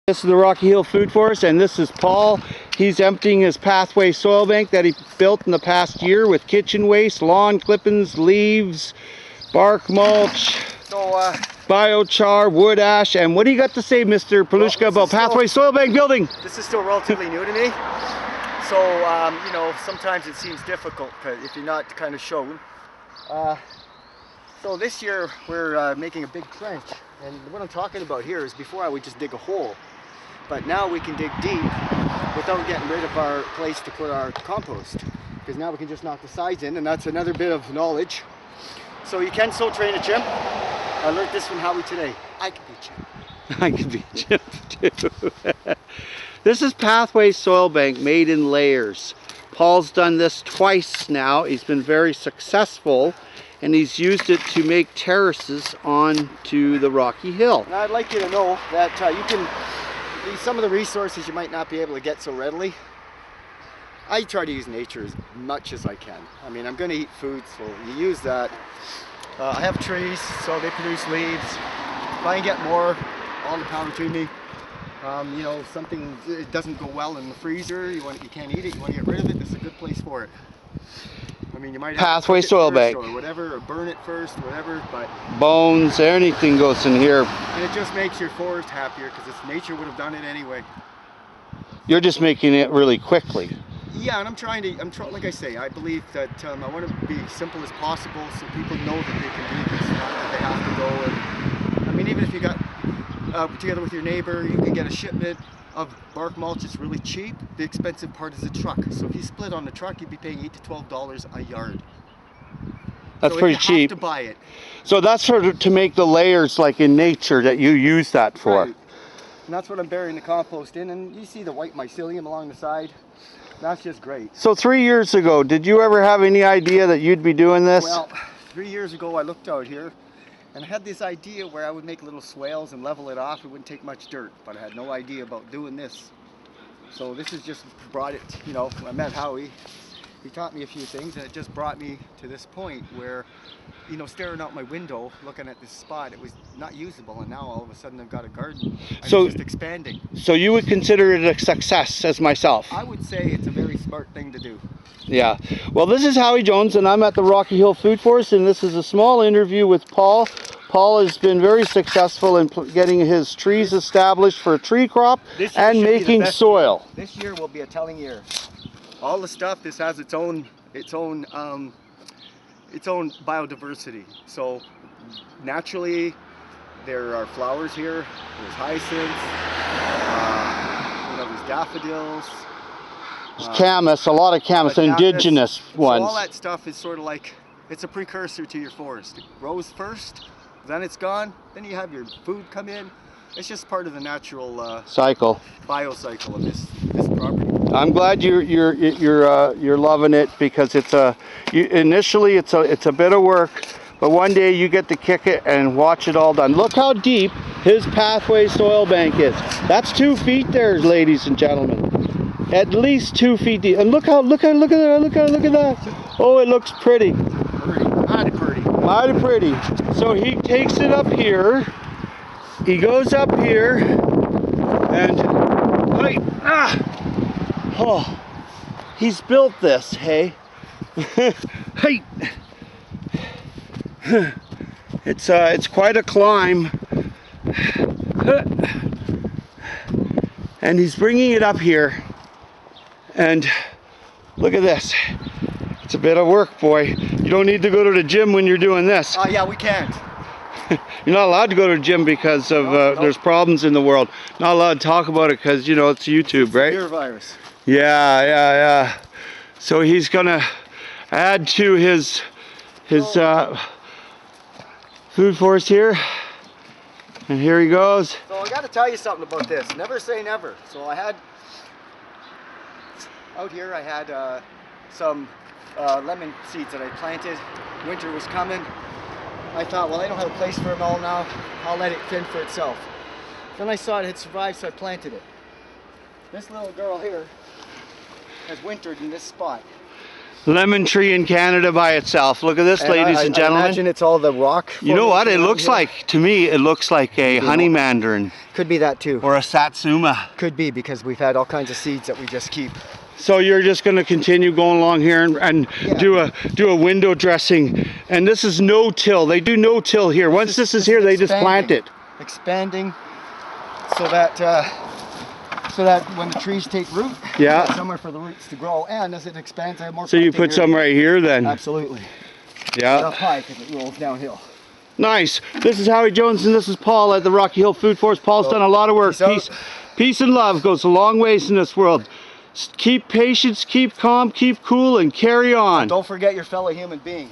This is the Rocky Hill Food Forest, and this is Paul. He's emptying his pathway soil bank that he built in the past year with kitchen waste, lawn clippings, leaves, bark mulch, biochar, wood ash. And what do you got to say, Mr. Palushka, about pathway soil bank building? This is still relatively new to me, so you know, sometimes it seems difficult if you're not kind of shown. So this year we're making a big trench, and what I'm talking about here is before I would just dig a hole, but now we can dig deep without getting rid of our place to put our compost, because now we can just knock the sides in, and that's another bit of knowledge. So you can still train a chimp. I learned this from Howie today. I can be a chimp. I can be a chimp too. This is pathway soil bank made in layers. Paul's done this twice now. He's been very successful, and he's used it to make terraces onto the Rocky Hill. And I'd like you to know that you can, some of the resources you might not be able to get so readily. I try to use nature as much as I can. I mean, I'm going to eat food, so you use that. I have trees, so they produce leaves. If I can get more, all the power to me. You know, something it doesn't go well in the freezer, you can't eat it, you want to get rid of it, this is a good place for it. I mean, you might have pathway to soil bank or whatever, or burn it first, whatever, but bones, anything goes in here. And it just makes your forest happier, because nature would have done it anyway. You're just making it really quickly. Yeah, and I'm trying, like I say, I believe that I want to be simple as possible, so people know that they can do this, not that they have to go. And I mean, even if you got together with your neighbor, you can get a shipment of bark mulch. It's really cheap. The expensive part is the truck. So if you split on the truck, you'd be paying $8 to $12 a yard. That's so pretty you cheap. Have to buy it. So that's to make the layers like in nature that you use that for. Right. And that's what I'm burying the compost in. And you see the white mycelium along the side. That's just great. So 3 years ago, did you ever have any idea that you'd be doing this? Well, 3 years ago I looked out here and I had this idea where I would make little swales and level it off. It wouldn't take much dirt, but I had no idea about doing this. So this has just brought it, you know, I met Howie. He taught me a few things, and it just brought me to this point where, you know, staring out my window, looking at this spot, it was not usable, and now all of a sudden I've got a garden, and so it's just expanding. So you would consider it a success, as myself? I would say it's a very smart thing to do. Yeah. Well, this is Howie Jones, and I'm at the Rocky Hill Food Forest, and this is a small interview with Paul. Paul has been very successful in getting his trees established for a tree crop and making soil. This year will be a telling year. All the stuff, this has its own biodiversity. So naturally, there are flowers here. There's hyacinths. You know, there's daffodils. There's camas, a lot of camas, indigenous ones. So all that stuff is sort of like, it's a precursor to your forest. It grows first, then it's gone, then you have your food come in. It's just part of the natural cycle, biocycle of this property. I'm glad you're loving it, because initially it's a bit of work, but one day you get to kick it and watch it all done. Look how deep his pathway soil bank is. That's 2 feet there, ladies and gentlemen. At least 2 feet deep. And look at that. Oh, it looks pretty. Mighty pretty. Mighty pretty. So he takes it up here. He goes up here and oh, he's built this, hey. Hey. It's quite a climb. And he's bringing it up here. And look at this. It's a bit of work, boy. You don't need to go to the gym when you're doing this. Yeah, we can't. You're not allowed to go to the gym because of there's problems in the world. Not allowed to talk about it because, you know, it's YouTube, right? Fear virus. Yeah. So he's gonna add to his food forest here, and here he goes. So I got to tell you something about this. Never say never. So I had out here, I had some lemon seeds that I planted. Winter was coming. I thought, well, I don't have a place for them all now. I'll let it fend for itself. Then I saw it had survived, so I planted it. This little girl here has wintered in this spot. lemon tree in Canada by itself. Look at this, ladies and I gentlemen. imagine it's all the rock. You know what? It formation looks around here. like, to me, it looks like a honey mandarin Could be that too. or a satsuma. Could be, because we've had all kinds of seeds that we just keep. So you're just going to continue going along here and Yeah. do a window dressing. And this is no-till. They do no-till here. Once this is here, they just plant it. Expanding, so that when the trees take root, Yeah. there's somewhere for the roots to grow, and as it expands, I have more. So you planting put some area. right here then. Absolutely. Yeah. Up high because it rolls downhill. Nice. This is Howie Jones and this is Paul at the Rocky Hill Food Forest. Paul's done a lot of work. Peace out. Peace and love goes a long ways in this world. Keep patience, keep calm, keep cool, and carry on. Don't forget your fellow human being.